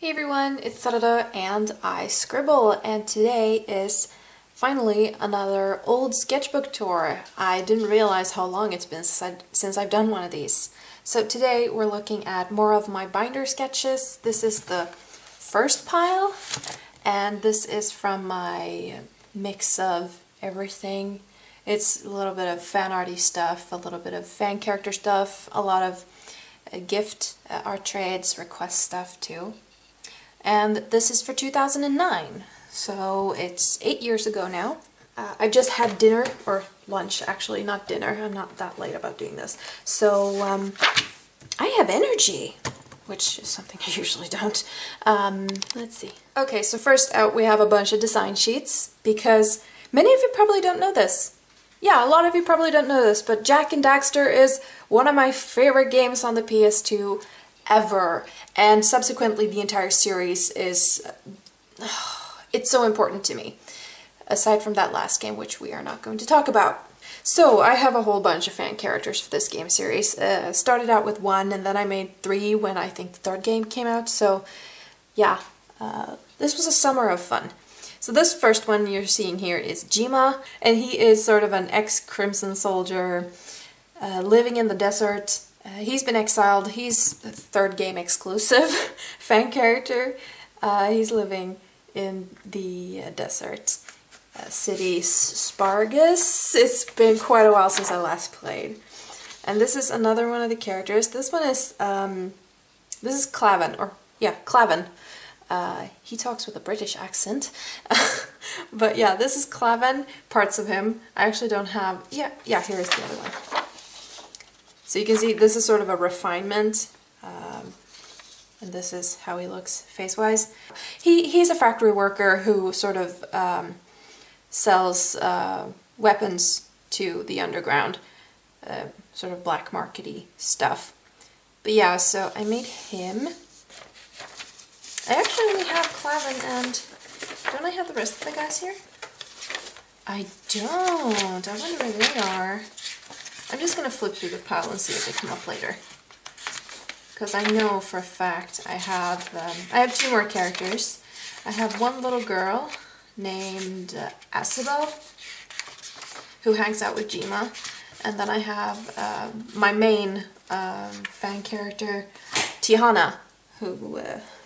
Hey everyone, it's Sarada and I scribble, and today is finally another old sketchbook tour. I didn't realize how long it's been since I've done one of these. So today we're looking at more of my binder sketches. This is the first pile, and this is from my mix of everything. It's a little bit of fan arty stuff, a little bit of fan character stuff, a lot of gift art trades, request stuff too. And this is for 2009, so it's 8 years ago now. I just had dinner, or lunch actually, not dinner. I'm not that late about doing this. So I have energy, which is something I usually don't. Let's see. Okay, so first out we have a bunch of design sheets, because many of you probably don't know this. Yeah, a lot of you probably don't know this, but Jak and Daxter is one of my favorite games on the PS2 ever, and subsequently the entire series is it's so important to me, aside from that last game, which we are not going to talk about. So I have a whole bunch of fan characters for this game series. Started out with one, and then I made 3 when I think the third game came out. So yeah, this was a summer of fun. So this first one you're seeing here is Jima, and he is sort of an ex-Crimson soldier living in the desert. He's been exiled. He's a third game exclusive fan character. He's living in the desert city Spargus. It's been quite a while since I last played. And this is another one of the characters. This one is Clavan, or yeah, Clavan. He talks with a British accent. But yeah, this is Clavan, parts of him. I actually don't have, yeah, here is the other one. So you can see this is sort of a refinement, and this is how he looks face-wise. He's a factory worker who sort of sells weapons to the underground, sort of black markety stuff. But yeah, so I made him. I actually only have Clavan, and don't I have the rest of the guys here? I don't. I wonder where they are. I'm just going to flip through the pile and see if they come up later. Because I know for a fact I have 2 more characters. I have one little girl named Asibel, who hangs out with Jima. And then I have my main fan character, Tihana, who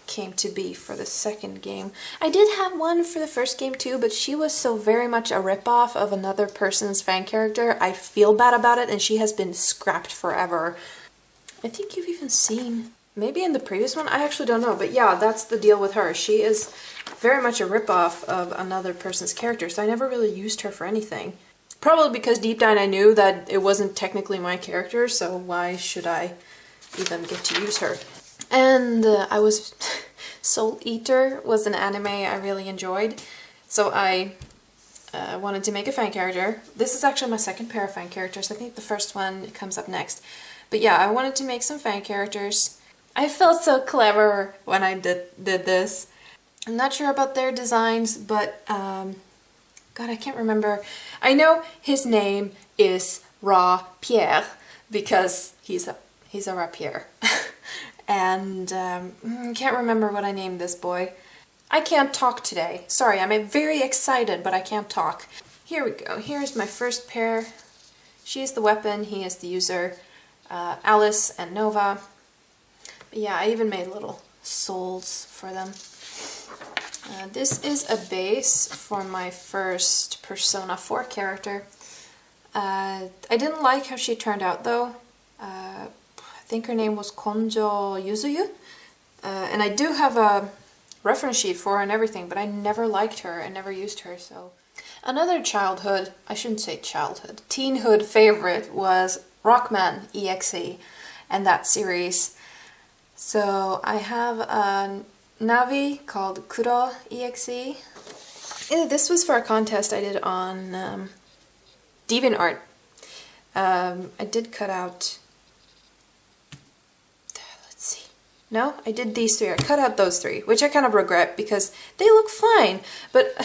came to be for the second game. I did have one for the first game too, but she was so very much a ripoff of another person's fan character. I feel bad about it, and she has been scrapped forever. I think you've even seen, maybe in the previous one, I actually don't know, but yeah, that's the deal with her. She is very much a ripoff of another person's character, so I never really used her for anything. Probably because deep down I knew that it wasn't technically my character, so why should I even get to use her? And I was Soul Eater was an anime I really enjoyed, so I wanted to make a fan character. This is actually my second pair of fan characters. I think the first one comes up next. But yeah, I wanted to make some fan characters. I felt so clever when I did this. I'm not sure about their designs, but God, I can't remember. I know his name is Ra Pierre because he's a rapier. And can't remember what I named this boy. I can't talk today. Sorry, I'm very excited, but I can't talk. Here we go. Here's my first pair. She is the weapon, he is the user. Alice and Nova. But yeah, I even made little souls for them. This is a base for my first Persona 4 character. I didn't like how she turned out though. I think her name was Konjo Yuzuyu, and I do have a reference sheet for her and everything, but I never liked her and never used her, so. Another childhood, I shouldn't say childhood, teenhood favorite was Rockman EXE and that series. So I have a Navi called Kuro EXE. This was for a contest I did on DeviantArt. I did cut out... No, I did these 3. I cut out those 3, which I kind of regret because they look fine. But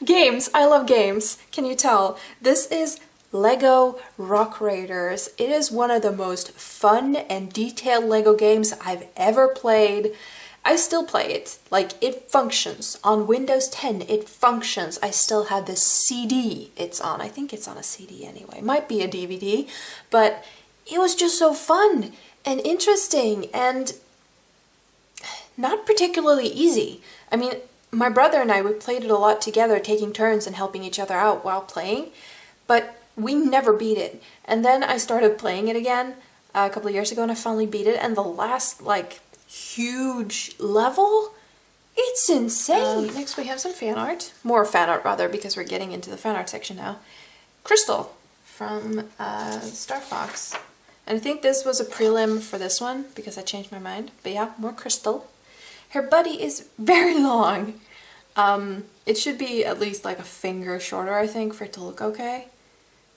games, I love games. Can you tell? This is Lego Rock Raiders. It is one of the most fun and detailed Lego games I've ever played. I still play it. Like, it functions. On Windows 10, it functions. I still have this CD it's on. I think it's on a CD anyway. Might be a DVD, but it was just so fun and interesting and not particularly easy. I mean, my brother and I, we played it a lot together, taking turns and helping each other out while playing, but we never beat it. And then I started playing it again a couple of years ago, and I finally beat it, and the last, like, huge level, it's insane. Next we have some fan art. More fan art, rather, because we're getting into the fan art section now. Crystal from Star Fox. And I think this was a prelim for this one, because I changed my mind. But yeah, more Crystal. Her body is very long. It should be at least like a finger shorter, I think, for it to look okay.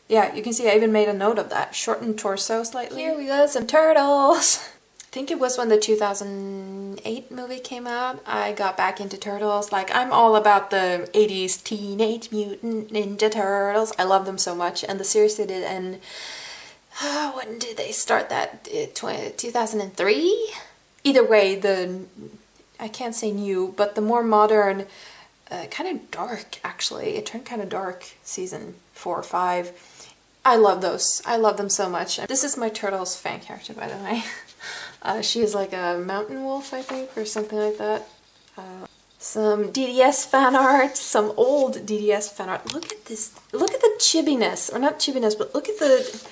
Yeah, you can see I even made a note of that. Shortened torso slightly. Here we go, some turtles. I think it was when the 2008 movie came out, I got back into turtles. Like, I'm all about the 80s Teenage Mutant Ninja Turtles. I love them so much. And the series they did in, when did they start that? 2003? Either way, I can't say new, but the more modern, kind of dark, actually. It turned kind of dark season 4 or 5. I love those. I love them so much. This is my Turtles fan character, by the way. She is like a mountain wolf, I think, or something like that. Some DDS fan art, some old DDS fan art. Look at this. Look at the chibbiness, or not chibbiness, but look at the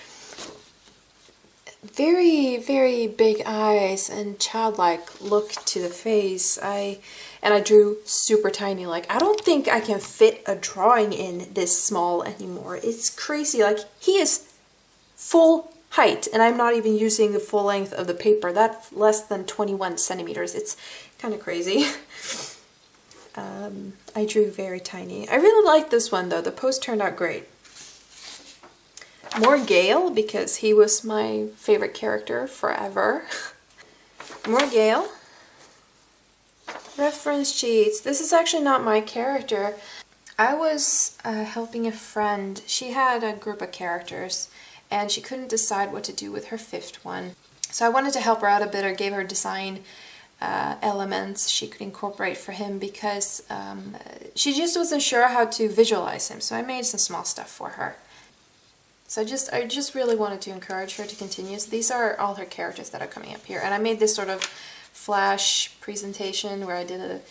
very, very big eyes and childlike look to the face. And I drew super tiny. Like, I don't think I can fit a drawing in this small anymore. It's crazy. Like, he is full height, and I'm not even using the full length of the paper. That's less than 21 centimeters. It's kind of crazy. I drew very tiny. I really like this one, though. The post turned out great. More Gale, because he was my favorite character forever. More Gale. Reference sheets. This is actually not my character. I was helping a friend. She had a group of characters, and she couldn't decide what to do with her 5th one. So I wanted to help her out a bit, or gave her design elements she could incorporate for him, because she just wasn't sure how to visualize him. So I made some small stuff for her. So I just really wanted to encourage her to continue. So these are all her characters that are coming up here. And I made this sort of flash presentation where I did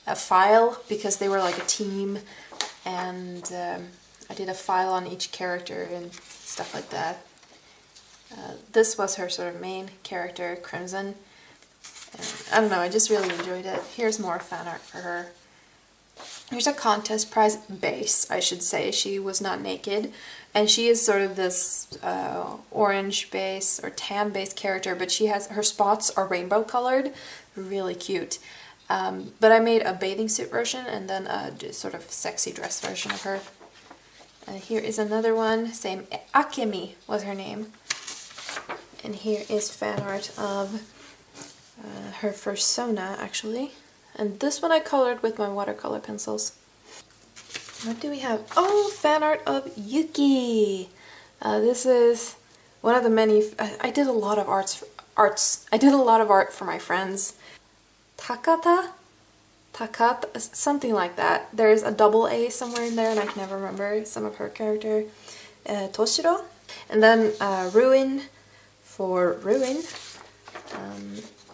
a file, because they were like a team, and I did a file on each character and stuff like that. This was her sort of main character, Crimson. And I don't know, I just really enjoyed it. Here's more fan art for her. Here's a contest prize base, I should say. She was not naked, and she is sort of this orange base or tan base character, but her spots are rainbow colored, really cute. But I made a bathing suit version and then a sort of sexy dress version of her. Here is another one, same, Akemi was her name. And here is fan art of her persona, actually. And this one I colored with my watercolor pencils. What do we have? Oh, fan art of Yuki! This is one of the many... I did a lot of arts. I did a lot of art for my friends. Takata? Something like that. There's a double A somewhere in there, and I can never remember some of her character. Toshiro. And then Ruin for Ruin.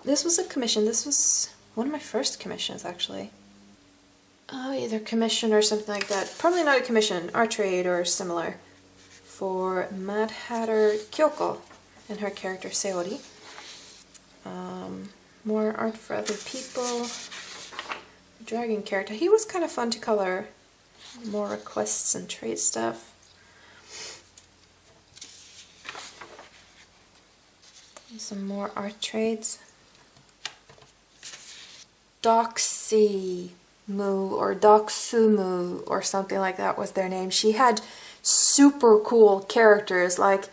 This was a commission. This was one of my first commissions, actually. Oh, either commission or something like that. Probably not a commission, art trade or similar. For Mad Hatter Kyoko and her character Seori. More art for other people. Dragon character. He was kind of fun to color. More requests and trade stuff. Some more art trades. Doxy Mu or Doxumu or something like that was their name. She had super cool characters. Like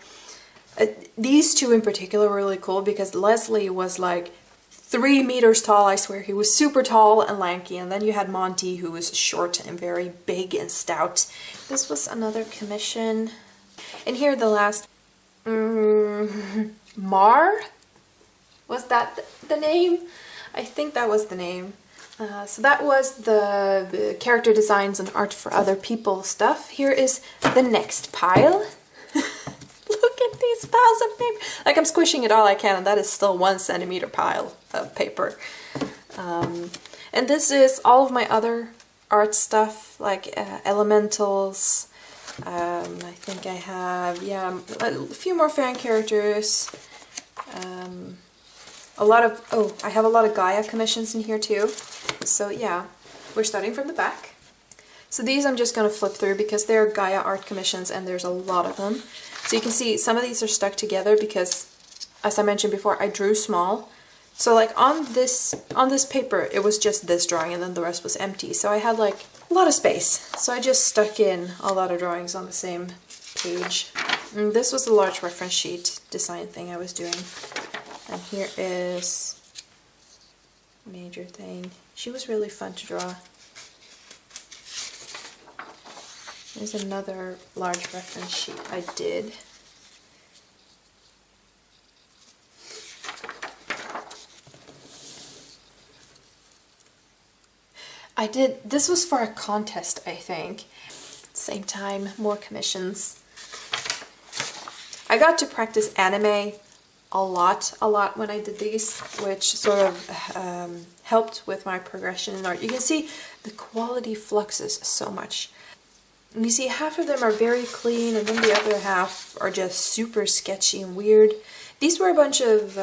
these two in particular were really cool, because Leslie was like 3 meters tall, I swear. He was super tall and lanky. And then you had Monty, who was short and very big and stout. This was another commission. And here the last... Mar? Was that the name? I think that was the name. So that was the character designs and art for other people stuff. Here is the next pile. Look at these piles of paper. Like, I'm squishing it all I can, and that is still 1 centimeter pile of paper. And this is all of my other art stuff, like elementals. I think I have, yeah, a few more fan characters. I have a lot of Gaia commissions in here too. So yeah, we're starting from the back. So these I'm just going to flip through because they're Gaia art commissions and there's a lot of them. So you can see some of these are stuck together because, as I mentioned before, I drew small. So like on this paper, it was just this drawing and then the rest was empty. So I had like a lot of space. So I just stuck in a lot of drawings on the same page. And this was a large reference sheet design thing I was doing. And here is Major Thing. She was really fun to draw. There's another large reference sheet I did. This was for a contest, I think. Same time, more commissions. I got to practice anime a lot when I did these, which sort of helped with my progression in art. You can see the quality fluxes so much. And you see half of them are very clean and then the other half are just super sketchy and weird. These were a bunch of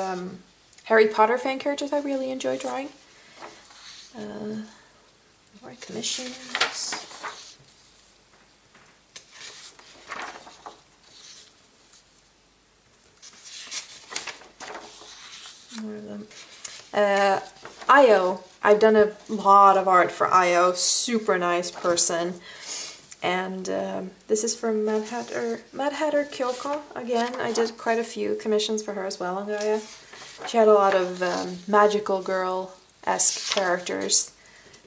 Harry Potter fan characters I really enjoy drawing. More commissions. More of them. Io. I've done a lot of art for Io. Super nice person. And this is from Mad Hatter Kyoko. Again, I did quite a few commissions for her as well on Gaia. She had a lot of magical girl-esque characters,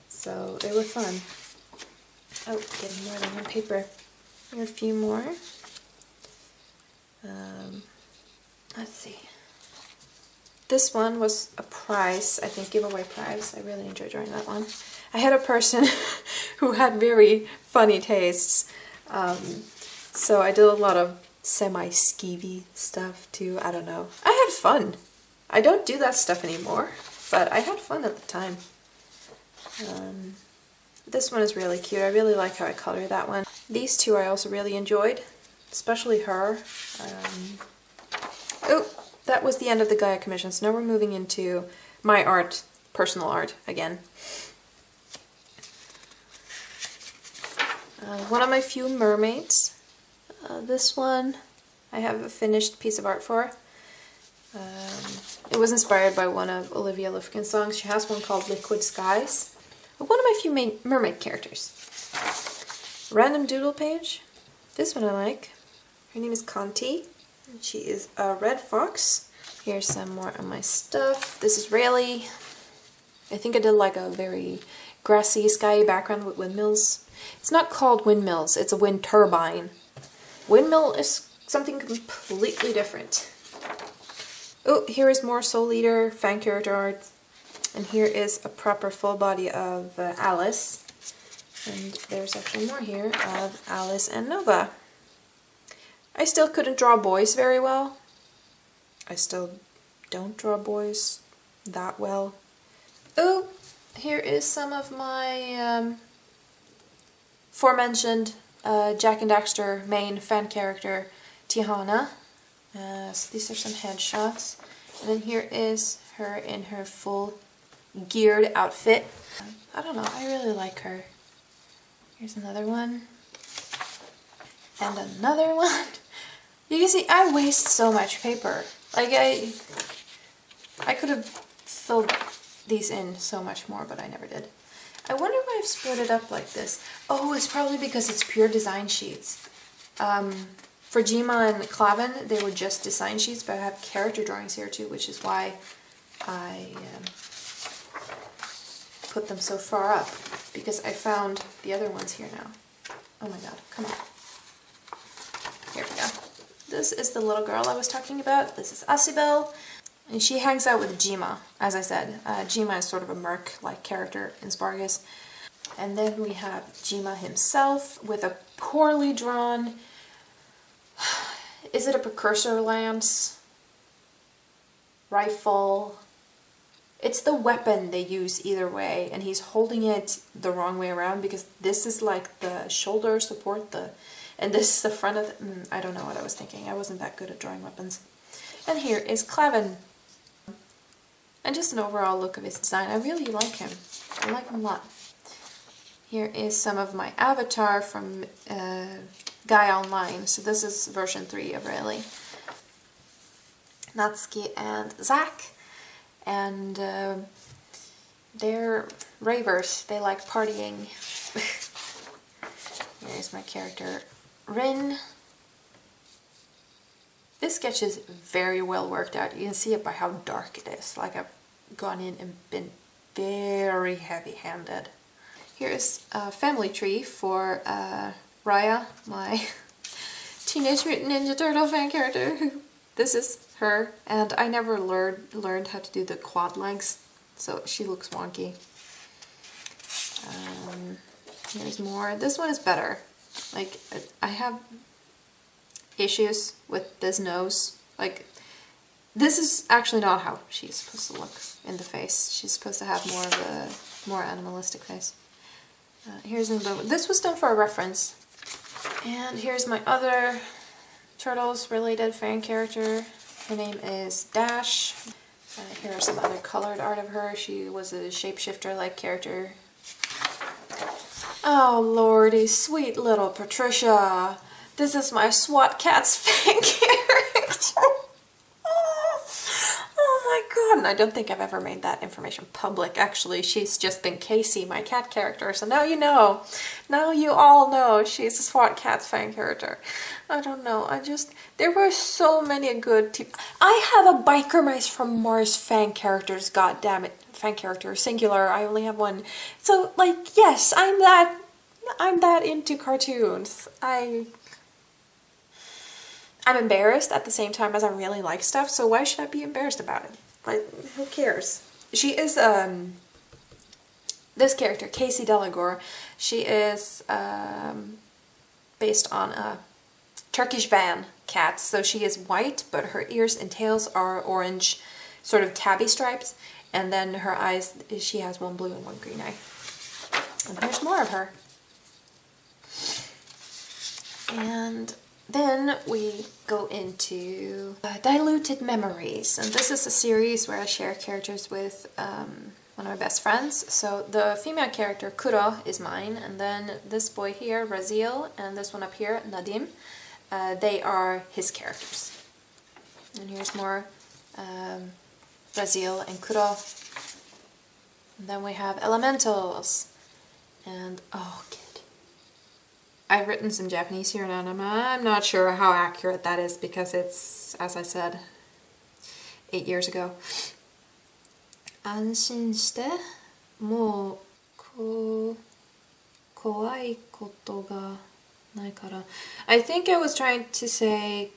so they were fun. Oh, getting more than one paper. Here are a few more. Let's see. This one was a prize, I think, giveaway prize. I really enjoyed drawing that one. I had a person who had very funny tastes, so I did a lot of semi-skeevy stuff too. I don't know. I had fun. I don't do that stuff anymore, but I had fun at the time. This one is really cute. I really like how I colored that one. These two I also really enjoyed, especially her. Oh, that was the end of the Gaia commission, so now we're moving into my art, personal art again. One of my few mermaids. This one I have a finished piece of art for. It was inspired by one of Olivia Lufkin's songs. She has one called Liquid Skies. One of my few mermaid characters. Random doodle page. This one I like. Her name is Conti. And she is a red fox. Here's some more of my stuff. This is Rayleigh. I think I did like a very grassy, skyy background with windmills. It's not called windmills, it's a wind turbine. Windmill is something completely different. Oh, here is more Soul Eater fan character art. And here is a proper full body of Alice. And there's actually more here of Alice and Nova. I still couldn't draw boys very well. I still don't draw boys that well. Oh, here is some of my aforementioned Jack and Daxter main fan character, Tiana. So these are some headshots. And then here is her in her full geared outfit. I don't know, I really like her. Here's another one. And another one. You can see I waste so much paper. Like I could have filled these in so much more, but I never did. I wonder why I've split it up like this. Oh, it's probably because it's pure design sheets. For Jima and Clavin, they were just design sheets, but I have character drawings here too, which is why I put them so far up, because I found the other ones here now. Oh my god, come on. Here we go. This is the little girl I was talking about. This is Asibel. And she hangs out with Jima, as I said. Jima is sort of a merc-like character in Spargus. And then we have Jima himself with a poorly drawn... Is it a precursor lance? Rifle? It's the weapon they use either way, and he's holding it the wrong way around because this is like the shoulder support, and this is the front of the... I don't know what I was thinking. I wasn't that good at drawing weapons. And here is Clevin. And just an overall look of his design. I really like him. I like him a lot. Here is some of my avatar from Guy Online. So this is version 3 of Rayleigh. Natsuki and Zach. And they're ravers. They like partying. Here's my character, Rin. This sketch is very well worked out. You can see it by how dark it is. Like I've gone in and been very heavy-handed. Here is a family tree for Raya, my Teenage Mutant Ninja Turtle fan character. This is her, and I never learned how to do the quad legs, so she looks wonky. Here's more. This one is better. Like, I have issues with this nose. Like, this is actually not how she's supposed to look in the face. She's supposed to have more of a more animalistic face. Here's another one. This was done for a reference. And here's my other Turtles related fan character. Her name is Dash. Here's some other colored art of her. She was a shapeshifter like character. Oh lordy, sweet little Patricia. This is my SWAT Cats fan character. Oh my god, and I don't think I've ever made that information public. Actually, she's just been Casey, my cat character, so now you know. Now you all know she's a SWAT Cats fan character. I don't know, there were so many good I have a Biker Mice from Mars fan characters, god damn it. Fan character, singular, I only have one. So, like, yes, I'm that into cartoons. I'm embarrassed at the same time as I really like stuff, so why should I be embarrassed about it? Like, who cares? She is, this character, Casey Delagore, she is, based on a Turkish van cat, so she is white, but her ears and tails are orange, sort of tabby stripes, and then her eyes, she has one blue and one green eye. And here's more of her. And then we go into Diluted Memories, and this is a series where I share characters with one of my best friends. So the female character, Kuro, is mine, and then this boy here, Razil, and this one up here, Nadim, they are his characters. And here's more Razil and Kuro. And then we have Elementals, and oh, kid. I've written some Japanese here, and I'm not sure how accurate that is because it's, as I said, 8 years ago. 安心してもう怖いことがないから I think I was trying to say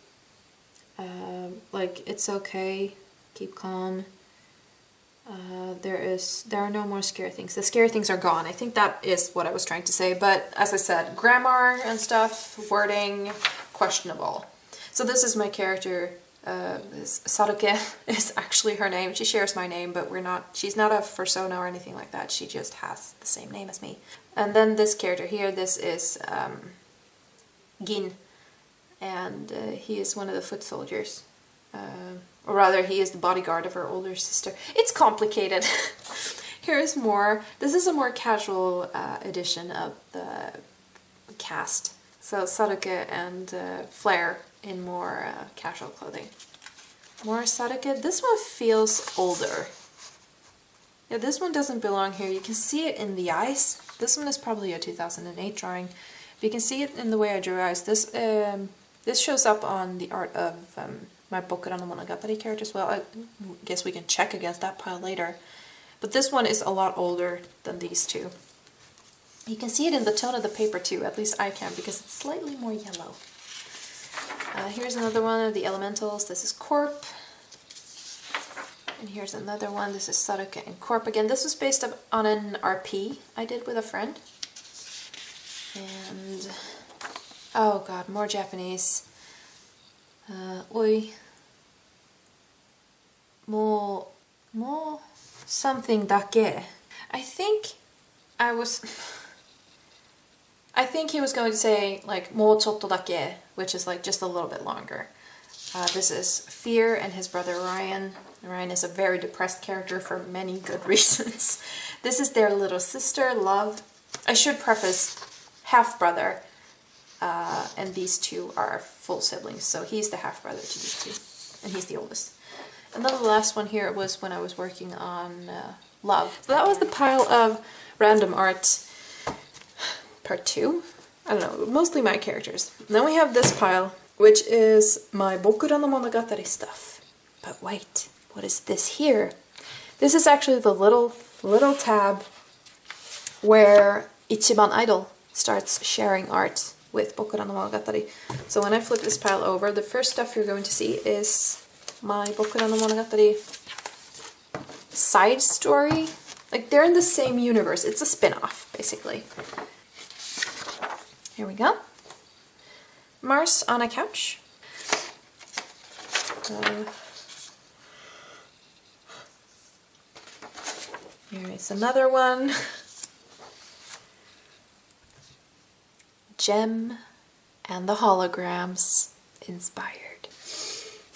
like, it's okay, keep calm. There are no more scary things. The scary things are gone. I think that is what I was trying to say, but as I said, grammar and stuff, wording, questionable. So this is my character, Saruke is actually her name. She shares my name, but she's not a persona or anything like that. She just has the same name as me. And then this character here, this is Gin, and he is one of the foot soldiers. Or rather, he is the bodyguard of her older sister. It's complicated. Here's more. This is a more casual edition of the cast. So Saruke and Flair in more casual clothing. More Saruke. This one feels older. Yeah, this one doesn't belong here. You can see it in the eyes. This one is probably a 2008 drawing. But you can see it in the way I drew eyes. This shows up on the art of my Bokura no Monogatari character as well. I guess we can check against that pile later. But this one is a lot older than these two. You can see it in the tone of the paper too, at least I can, because it's slightly more yellow. Here's another one of the Elementals. This is Corp. And here's another one. This is Saruke and Corp again. This was based on an RP I did with a friend. And oh god, more Japanese. Oi. More something dake. I think he was going to say like mo chotto dake, which is like just a little bit longer. This is Fear and his brother Ryan. Ryan is a very depressed character for many good reasons. This is their little sister, Love. I should preface, half-brother, and these two are full siblings, so he's the half-brother to these two, and he's the oldest. And then the last one here was when I was working on Love. So that was the pile of random art, part 2. I don't know, mostly my characters. And then we have this pile, which is my Bokura no Monogatari stuff. But wait, what is this here? This is actually the little tab where Ichiban Idol starts sharing art with Bokura no Monogatari. So when I flip this pile over, the first stuff you're going to see is my Bokura no Monogatari side story. Like, they're in the same universe. It's a spin-off, basically. Here we go. Mars on a couch. Here is another one. Gem and the holograms inspired.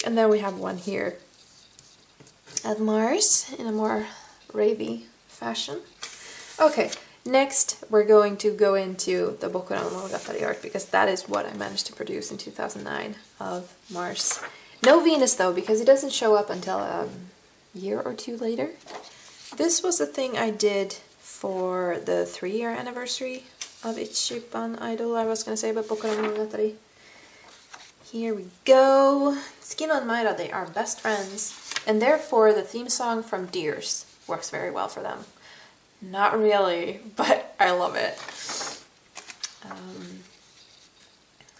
And then we have one here at Mars in a more ravey fashion. Okay, next we're going to go into the Bokura no Monogatari art because that is what I managed to produce in 2009 of Mars. No Venus though, because it doesn't show up until a year or two later. This was the thing I did for the 3-year anniversary of Ichiban Idol, I was going to say, about Bokura no Monogatari. Here we go. Tsukino and Maira, they are best friends, and therefore the theme song from Deers works very well for them. Not really, but I love it.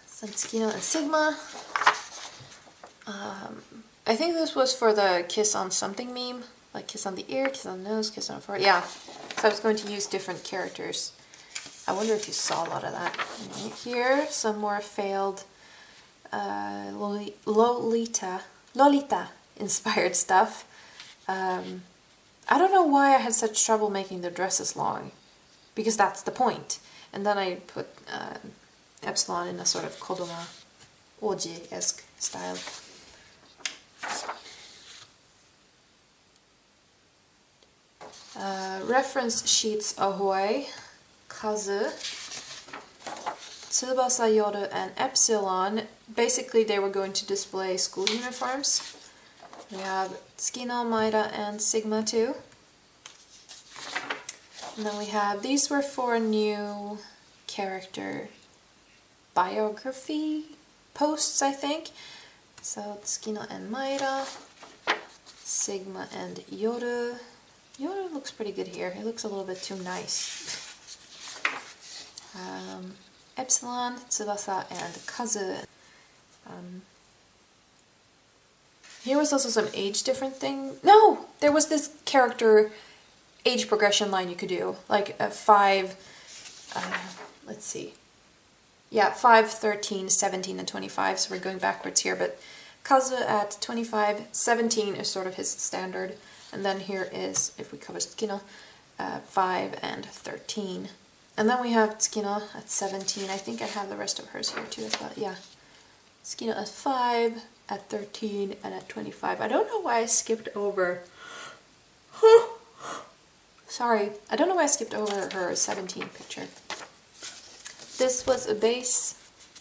Some Tsukino and Sigma. I think this was for the kiss on something meme, like kiss on the ear, kiss on the nose, kiss on the forehead. Yeah, so I was going to use different characters. I wonder if you saw a lot of that. Right here, some more failed Lolita inspired stuff. I don't know why I had such trouble making the dresses long, because that's the point. And then I put Epsilon in a sort of Kodoma Oji-esque style. Reference sheets ahoy, Kazu, Tsubasa Yoru, and Epsilon. Basically they were going to display school uniforms. We have Tsukino, Maira, and Sigma too. And then we have, these were for a new character biography posts, I think. So Tsukino and Maira, Sigma and Yoru. Yoru looks pretty good here. It looks a little bit too nice. Epsilon, Tsubasa, and Kazu. Here was also some age different thing. No! There was this character age progression line you could do. Like a 5, let's see. Yeah, 5, 13, 17, and 25. So we're going backwards here. But Kazu at 25, 17 is sort of his standard. And then here is, if we cover Tsukino, 5 and 13. And then we have Tsukino at 17. I think I have the rest of hers here too as well. Yeah. Tsukino at 5, at 13, and at 25. I don't know why I skipped over... Sorry. I don't know why I skipped over her 17 picture. This was a base,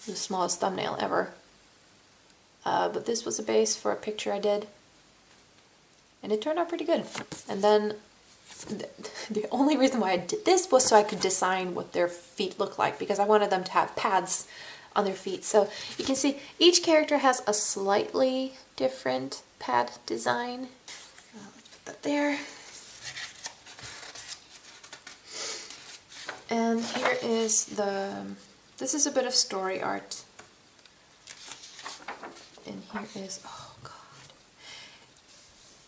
the smallest thumbnail ever. But this was a base for a picture I did. And it turned out pretty good. And then the only reason why I did this was so I could design what their feet look like, because I wanted them to have pads on their feet. So you can see each character has a slightly different pad design. Let's put that there. And here is this is a bit of story art. And here is, oh god.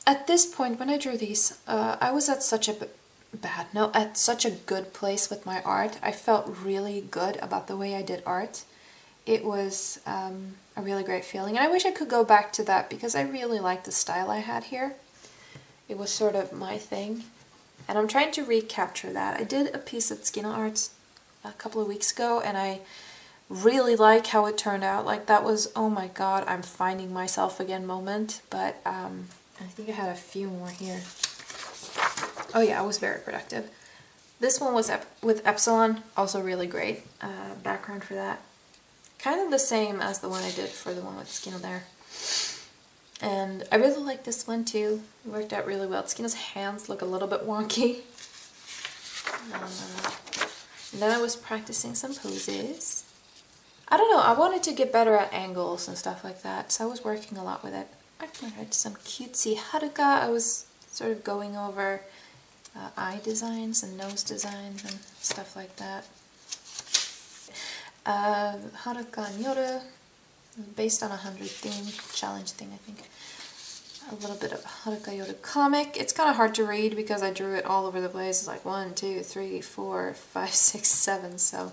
At this point, when I drew these, I was at such a at such a good place with my art. I felt really good about the way I did art. It was a really great feeling, and I wish I could go back to that because I really liked the style I had here. It was sort of my thing, and I'm trying to recapture that. I did a piece of Skino Arts a couple of weeks ago, and I really like how it turned out. Like, that was, oh my god, I'm finding myself again moment, but I think I had a few more here. Oh yeah, I was very productive. This one was with Epsilon, also really great background for that. Kind of the same as the one I did for the one with Skino there. And I really like this one too. It worked out really well. Skino's hands look a little bit wonky. And then I was practicing some poses. I don't know, I wanted to get better at angles and stuff like that, so I was working a lot with it. I learned some cutesy Haruka. I was sort of going over eye designs and nose designs and stuff like that. Haruka Nyoru, based on a 100 theme, challenge thing I think. A little bit of Haruka Yoru comic. It's kind of hard to read because I drew it all over the place. It's like 1, 2, 3, 4, 5, 6, 7, so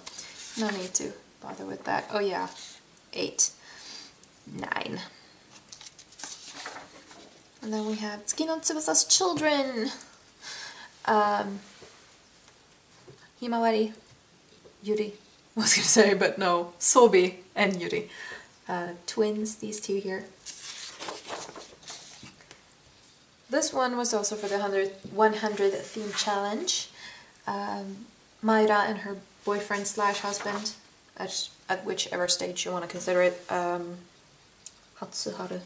no need to bother with that. Oh yeah, 8, 9. And then we have Tsukino Tsubasa's children. Himawari, Yuri, I was gonna say, but no, Sobi and Yuri. Twins, these two here. This one was also for the 100 theme challenge. Mayra and her boyfriend slash husband, at whichever stage you want to consider it, Hatsuharu.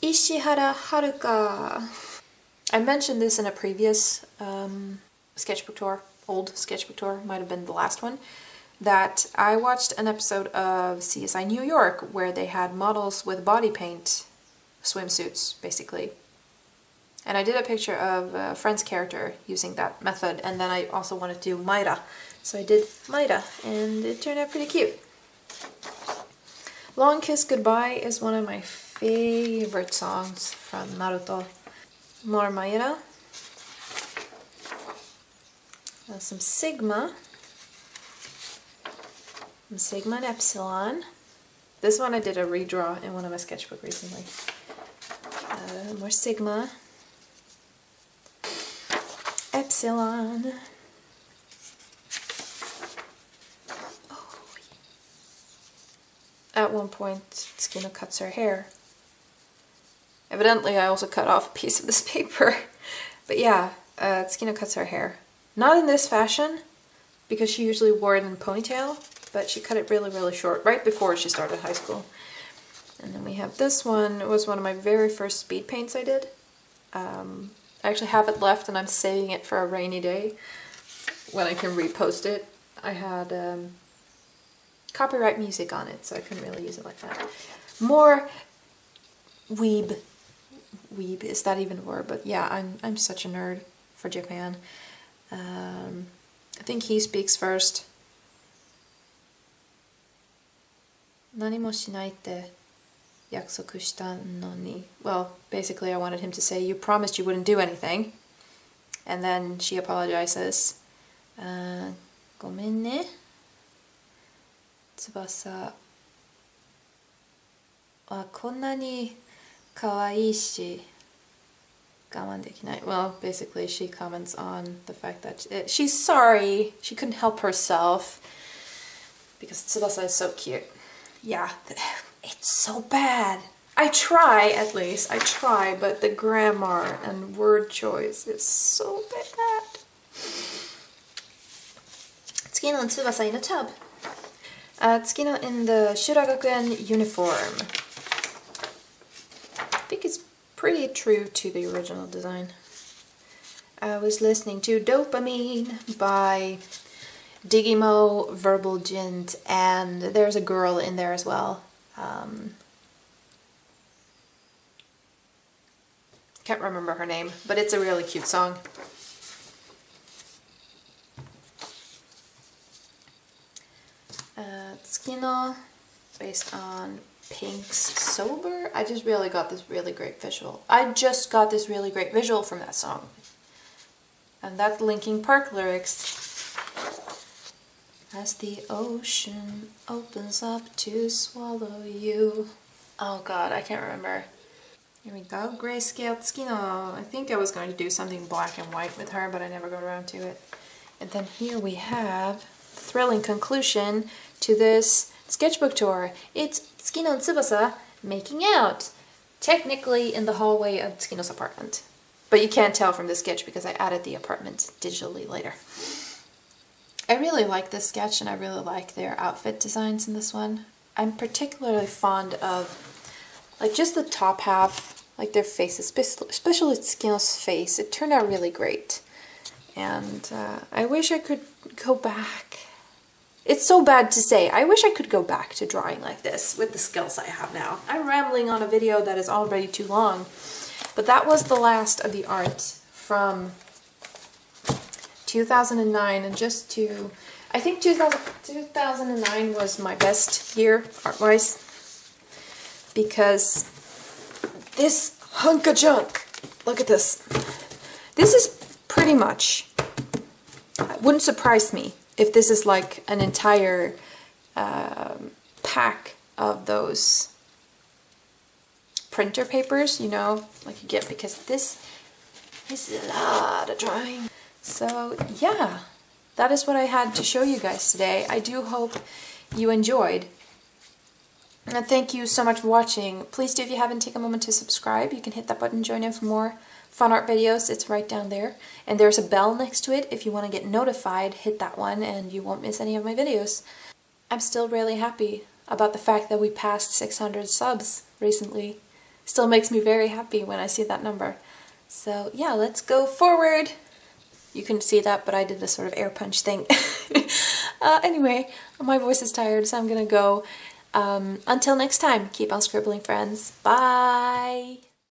Ishihara Haruka. I mentioned this in a previous sketchbook tour, old sketchbook tour, might have been the last one, that I watched an episode of CSI New York where they had models with body paint swimsuits, basically. And I did a picture of a friend's character using that method, and then I also wanted to do Mayra. So I did Mayra, and it turned out pretty cute. Long Kiss Goodbye is one of my favorite songs from Naruto. More Mayra. Some Sigma. Some Sigma and Epsilon. This one I did a redraw in one of my sketchbook recently. More Sigma. Epsilon. Oh. At one point, Tsukino cuts her hair. Evidently, I also cut off a piece of this paper. But yeah, Tsukino cuts her hair. Not in this fashion, because she usually wore it in a ponytail, but she cut it really, really short, right before she started high school. And then we have this one. It was one of my very first speed paints I did. I actually have it left and I'm saving it for a rainy day when I can repost it. I had copyright music on it, so I couldn't really use it like that. More weeb. Weeb, is that even a word? But yeah, I'm such a nerd for Japan. I think he speaks first. 何もしないって 約束したのに. Well, basically I wanted him to say, you promised you wouldn't do anything. And then she apologizes. ごめんね。翼はこんなに可愛いし我慢できない. Well, basically she comments on the fact that she's sorry. She couldn't help herself because Tsubasa is so cute. Yeah, it's so bad. I try, at least. I try, but the grammar and word choice is so bad. Tsukino and Tsubasa in a tub. Tsukino in the Shiragakuen uniform. I think it's pretty true to the original design. I was listening to Dopamine by Digimo, Verbal Gent, and there's a girl in there as well. Can't remember her name, but it's a really cute song. Tsukino, based on Pinks Sober. I just really got this really great visual. I just got this really great visual from that song. And that's Linkin Park lyrics. As the ocean opens up to swallow you. Oh god, I can't remember. Here we go. Grayscale Tsuki. I think I was going to do something black and white with her, but I never got around to it. And then here we have the thrilling conclusion to this sketchbook tour. It's Tsuki no Tsubasa making out. Technically in the hallway of Tsukino's apartment. But you can't tell from the sketch because I added the apartment digitally later. I really like this sketch and I really like their outfit designs in this one. I'm particularly fond of like just the top half, like their faces, especially Tsukino's face. It turned out really great. And I wish I could go back. It's so bad to say. I wish I could go back to drawing like this with the skills I have now. I'm rambling on a video that is already too long. But that was the last of the art from 2009, and just to, I think 2009 was my best year art-wise, because this hunk of junk, look at this. This is pretty much, it wouldn't surprise me if this is like an entire pack of those printer papers, you know, like you get, because this is a lot of drawing. So yeah, that is what I had to show you guys today. I do hope you enjoyed. And thank you so much for watching. Please do, if you haven't taken a moment to subscribe, you can hit that button, join in for more fun art videos. It's right down there. And there's a bell next to it. If you want to get notified, hit that one and you won't miss any of my videos. I'm still really happy about the fact that we passed 600 subs recently. Still makes me very happy when I see that number. So yeah, let's go forward. You couldn't see that, but I did this sort of air punch thing. Anyway, my voice is tired, so I'm gonna go. Until next time, keep on scribbling, friends. Bye!